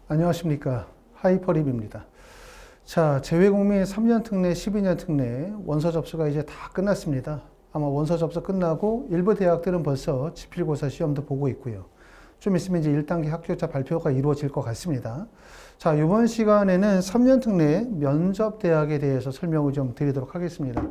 안녕하십니까. 하이퍼립입니다. 자, 재외국민 3년 특례, 12년 특례 원서 접수가 이제 다 끝났습니다. 아마 원서 접수 끝나고 일부 대학들은 벌써 지필고사 시험도 보고 있고요. 좀 있으면 이제 1단계 합격자 발표가 이루어질 것 같습니다. 자, 이번 시간에는 3년 특례 면접 대학에 대해서 설명을 좀 드리도록 하겠습니다.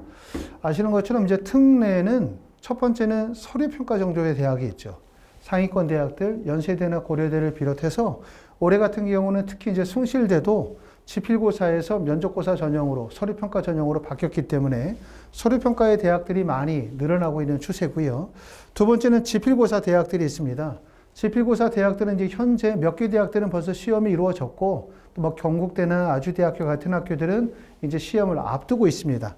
아시는 것처럼 이제 특례는 첫 번째는 서류평가 정도의 대학이 있죠. 상위권 대학들, 연세대나 고려대를 비롯해서 올해 같은 경우는 특히 이제 숭실대도 지필고사에서 면접고사 전형으로 서류평가 전형으로 바뀌었기 때문에 서류평가의 대학들이 많이 늘어나고 있는 추세고요. 두 번째는 지필고사 대학들이 있습니다. 지필고사 대학들은 이제 현재 몇 개 대학들은 벌써 시험이 이루어졌고 또 뭐 경북대나 아주대학교 같은 학교들은 이제 시험을 앞두고 있습니다.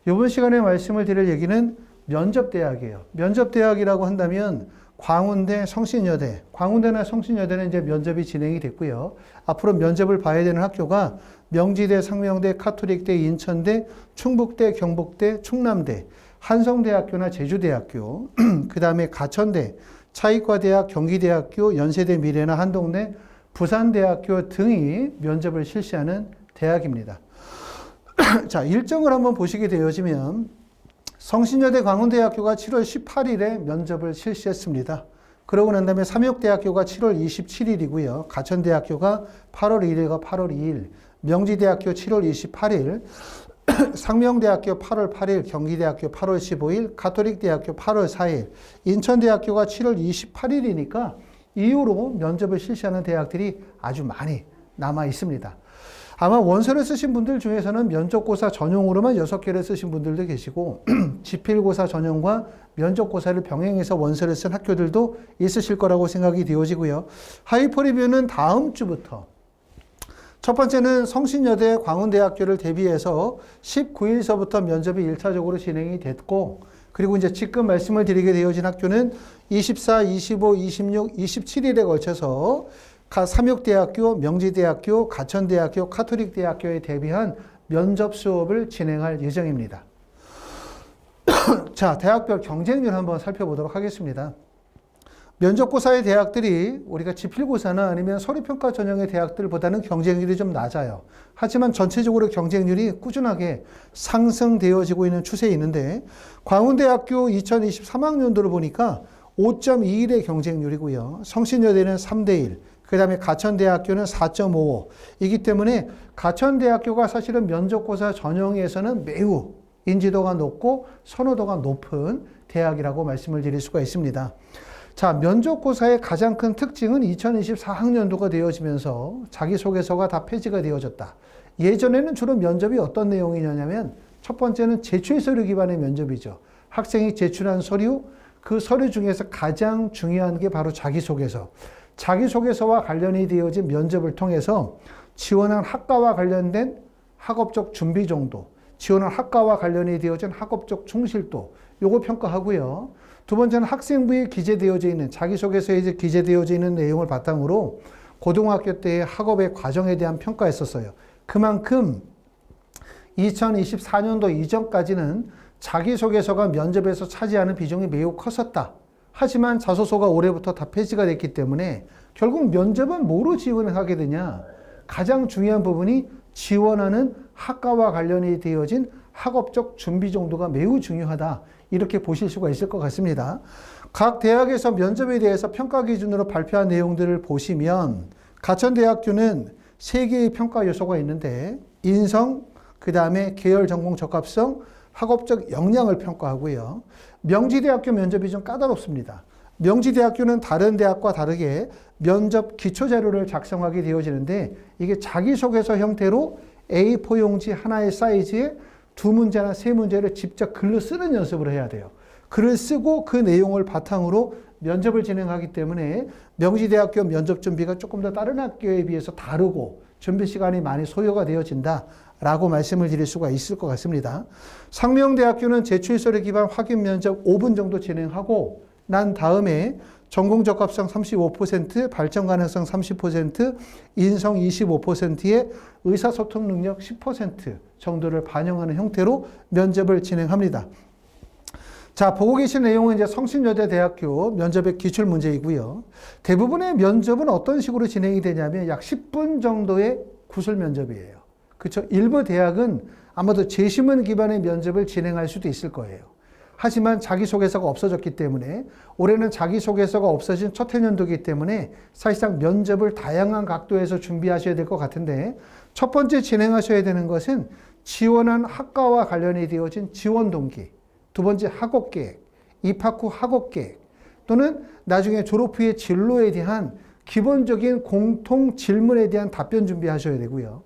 이번 시간에 말씀을 드릴 얘기는 면접대학이에요. 면접대학이라고 한다면 광운대, 성신여대, 광운대나 성신여대는 이제 면접이 진행이 됐고요. 앞으로 면접을 봐야 되는 학교가 명지대, 상명대, 카톨릭대, 인천대, 충북대, 경북대, 충남대, 한성대학교나 제주대학교, 그 다음에 가천대, 차이과대학, 경기대학교, 연세대, 미래나 한동대, 부산대학교 등이 면접을 실시하는 대학입니다. 자, 일정을 한번 보시게 되어지면 성신여대 광운대학교가 7월 18일에 면접을 실시했습니다. 그러고 난 다음에 삼육대학교가 7월 27일이고요. 가천대학교가 8월 1일과 8월 2일, 명지대학교 7월 28일, 상명대학교 8월 8일, 경기대학교 8월 15일, 가톨릭대학교 8월 4일, 인천대학교가 7월 28일이니까 이후로 면접을 실시하는 대학들이 아주 많이 남아 있습니다. 아마 원서를 쓰신 분들 중에서는 면접고사 전용으로만 6개를 쓰신 분들도 계시고 지필고사 전형과 면접고사를 병행해서 원서를 쓴 학교들도 있으실 거라고 생각이 되어지고요. 하이퍼리뷰는 다음 주부터 첫 번째는 성신여대 광운대학교를 대비해서 19일서부터 면접이 1차적으로 진행이 됐고 그리고 이제 지금 말씀을 드리게 되어진 학교는 24, 25, 26, 27일에 걸쳐서 삼육대학교, 명지대학교, 가천대학교, 카톨릭대학교에 대비한 면접 수업을 진행할 예정입니다. 자, 대학별 경쟁률 한번 살펴보도록 하겠습니다. 면접고사의 대학들이 우리가 지필고사나 아니면 서류평가 전형의 대학들보다는 경쟁률이 좀 낮아요. 하지만 전체적으로 경쟁률이 꾸준하게 상승되어지고 있는 추세에 있는데 광운대학교 2023학년도를 보니까 5.21의 경쟁률이고요. 성신여대는 3대1, 그 다음에 가천대학교는 4.55이기 때문에 가천대학교가 사실은 면접고사 전형에서는 매우 인지도가 높고 선호도가 높은 대학이라고 말씀을 드릴 수가 있습니다. 자, 면접고사의 가장 큰 특징은 2024학년도가 되어지면서 자기소개서가 다 폐지가 되어졌다. 예전에는 주로 면접이 어떤 내용이냐면 첫 번째는 제출 서류 기반의 면접이죠. 학생이 제출한 서류, 그 서류 중에서 가장 중요한 게 바로 자기소개서. 자기소개서와 관련이 되어진 면접을 통해서 지원한 학과와 관련된 학업적 준비 정도, 지원한 학과와 관련이 되어진 학업적 충실도, 요거 평가하고요. 두 번째는 학생부에 기재되어져 있는, 자기소개서에 이제 기재되어져 있는 내용을 바탕으로 고등학교 때의 학업의 과정에 대한 평가했었어요. 그만큼 2024년도 이전까지는 자기소개서가 면접에서 차지하는 비중이 매우 컸었다. 하지만 자소서가 올해부터 다 폐지가 됐기 때문에 결국 면접은 뭐로 지원을 하게 되냐? 가장 중요한 부분이 지원하는 학과와 관련이 되어진 학업적 준비 정도가 매우 중요하다. 이렇게 보실 수가 있을 것 같습니다. 각 대학에서 면접에 대해서 평가 기준으로 발표한 내용들을 보시면 가천대학교는 3개의 평가 요소가 있는데 인성, 그 다음에 계열 전공 적합성, 학업적 역량을 평가하고요. 명지대학교 면접이 좀 까다롭습니다. 명지대학교는 다른 대학과 다르게 면접 기초자료를 작성하게 되어지는데 이게 자기소개서 형태로 A4 용지 하나의 사이즈에 2문제나 3문제를 직접 글로 쓰는 연습을 해야 돼요. 글을 쓰고 그 내용을 바탕으로 면접을 진행하기 때문에 명지대학교 면접 준비가 조금 더 다른 학교에 비해서 다르고 준비 시간이 많이 소요가 되어진다. 라고 말씀을 드릴 수가 있을 것 같습니다. 상명대학교는 제출서류 기반 확인 면접 5분 정도 진행하고 난 다음에 전공 적합성 35%, 발전 가능성 30%, 인성 25%의 의사소통 능력 10% 정도를 반영하는 형태로 면접을 진행합니다. 자, 보고 계신 내용은 이제 성신여대대학교 면접의 기출 문제이고요. 대부분의 면접은 어떤 식으로 진행이 되냐면 약 10분 정도의 구술 면접이에요. 그렇죠? 일부 대학은 아마도 재심문 기반의 면접을 진행할 수도 있을 거예요. 하지만 자기소개서가 없어졌기 때문에 올해는 자기소개서가 없어진 첫 해년도이기 때문에 사실상 면접을 다양한 각도에서 준비하셔야 될 것 같은데 첫 번째 진행하셔야 되는 것은 지원한 학과와 관련이 되어진 지원 동기, 두 번째 학업 계획, 입학 후 학업 계획 또는 나중에 졸업 후의 진로에 대한 기본적인 공통 질문에 대한 답변 준비하셔야 되고요.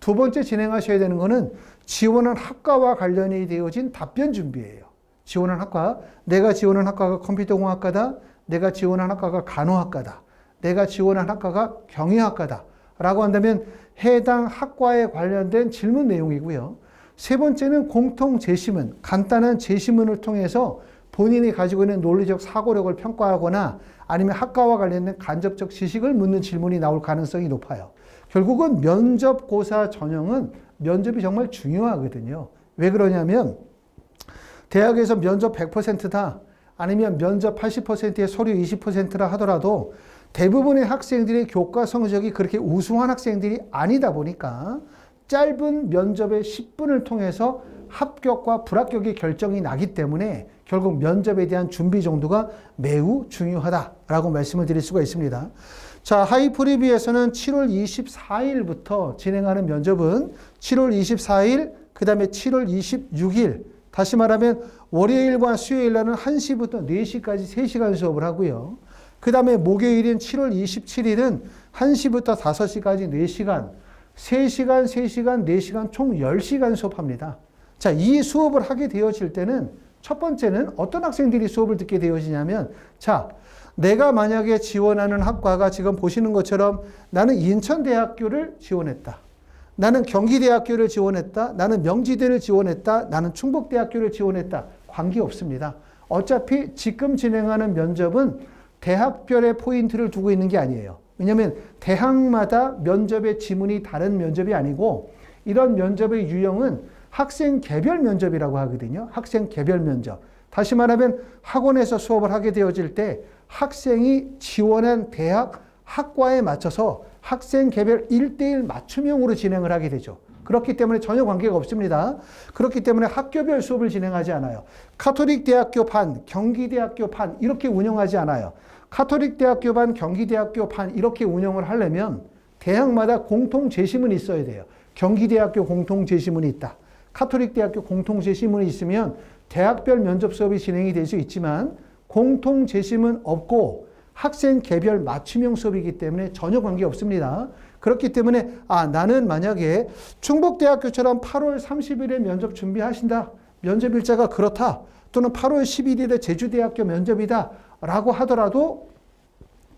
두 번째 진행하셔야 되는 것은 지원한 학과와 관련이 되어진 답변 준비예요. 지원한 학과, 내가 지원한 학과가 컴퓨터공학과다, 내가 지원한 학과가 간호학과다, 내가 지원한 학과가 경영학과다 라고 한다면 해당 학과에 관련된 질문 내용이고요. 세 번째는 공통 제시문, 간단한 제시문을 통해서 본인이 가지고 있는 논리적 사고력을 평가하거나 아니면 학과와 관련된 간접적 지식을 묻는 질문이 나올 가능성이 높아요. 결국은 면접고사 전형은 면접이 정말 중요하거든요. 왜 그러냐면 대학에서 면접 100%다 아니면 면접 80%에 서류 20%라 하더라도 대부분의 학생들의 교과 성적이 그렇게 우수한 학생들이 아니다 보니까 짧은 면접의 10분을 통해서 합격과 불합격의 결정이 나기 때문에 결국 면접에 대한 준비 정도가 매우 중요하다라고 말씀을 드릴 수가 있습니다. 자, 하이프리뷰에서는 7월 24일부터 진행하는 면접은 7월 24일, 그 다음에 7월 26일, 다시 말하면 월요일과 수요일 날은 1시부터 4시까지 3시간 수업을 하고요. 그 다음에 목요일인 7월 27일은 1시부터 5시까지 4시간, 3시간, 3시간, 4시간 총 10시간 수업합니다. 자, 이 수업을 하게 되어질 때는 첫 번째는 어떤 학생들이 수업을 듣게 되어지냐면 자, 내가 만약에 지원하는 학과가 지금 보시는 것처럼 나는 인천대학교를 지원했다. 나는 경기대학교를 지원했다. 나는 명지대를 지원했다. 나는 충북대학교를 지원했다. 관계없습니다. 어차피 지금 진행하는 면접은 대학별의 포인트를 두고 있는 게 아니에요. 왜냐하면 대학마다 면접의 지문이 다른 면접이 아니고 이런 면접의 유형은 학생 개별 면접이라고 하거든요. 학생 개별 면접. 다시 말하면 학원에서 수업을 하게 되어질 때 학생이 지원한 대학 학과에 맞춰서 학생 개별 1대1 맞춤형으로 진행을 하게 되죠. 그렇기 때문에 전혀 관계가 없습니다. 그렇기 때문에 학교별 수업을 진행하지 않아요. 카톨릭대학교 반, 경기대학교 반 이렇게 운영하지 않아요. 카톨릭대학교 반, 경기대학교 반 이렇게 운영을 하려면 대학마다 공통 제시문이 있어야 돼요. 경기대학교 공통 제시문이 있다. 카톨릭대학교 공통 제시문이 있으면 대학별 면접 수업이 진행이 될 수 있지만 공통 제시문 없고 학생 개별 맞춤형 수업이기 때문에 전혀 관계없습니다. 그렇기 때문에 나는 만약에 충북대학교처럼 8월 30일에 면접 준비하신다. 면접 일자가 그렇다. 또는 8월 11일에 제주대학교 면접이다. 라고 하더라도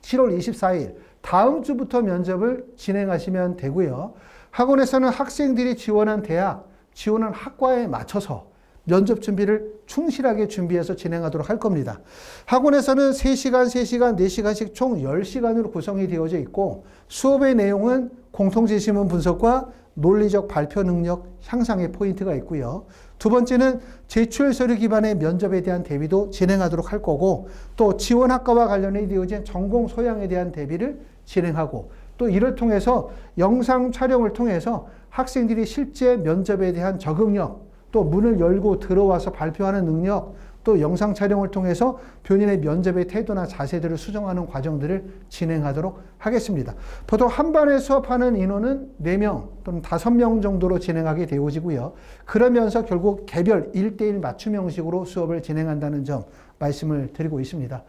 7월 24일 다음 주부터 면접을 진행하시면 되고요. 학원에서는 학생들이 지원한 대학, 지원한 학과에 맞춰서 면접 준비를 충실하게 준비해서 진행하도록 할 겁니다. 학원에서는 3시간, 3시간, 4시간씩 총 10시간으로 구성이 되어져 있고 수업의 내용은 공통제시문 분석과 논리적 발표 능력 향상의 포인트가 있고요. 두 번째는 제출 서류 기반의 면접에 대한 대비도 진행하도록 할 거고 또 지원학과와 관련해 되어진 전공 소양에 대한 대비를 진행하고 또 이를 통해서 영상 촬영을 통해서 학생들이 실제 면접에 대한 적응력 또 문을 열고 들어와서 발표하는 능력, 또 영상 촬영을 통해서 본인의 면접의 태도나 자세들을 수정하는 과정들을 진행하도록 하겠습니다. 보통 한 반에 수업하는 인원은 4명 또는 5명 정도로 진행하게 되어지고요. 그러면서 결국 개별 1대1 맞춤 형식으로 수업을 진행한다는 점 말씀을 드리고 있습니다.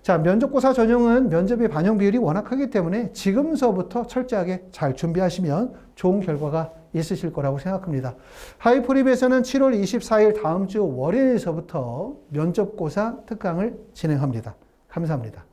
자, 면접고사 전형은 면접의 반영 비율이 워낙 크기 때문에 지금서부터 철저하게 잘 준비하시면 좋은 결과가 있으실 거라고 생각합니다. 하이프립에서는 7월 24일 다음 주 월요일서부터 면접고사 특강을 진행합니다. 감사합니다.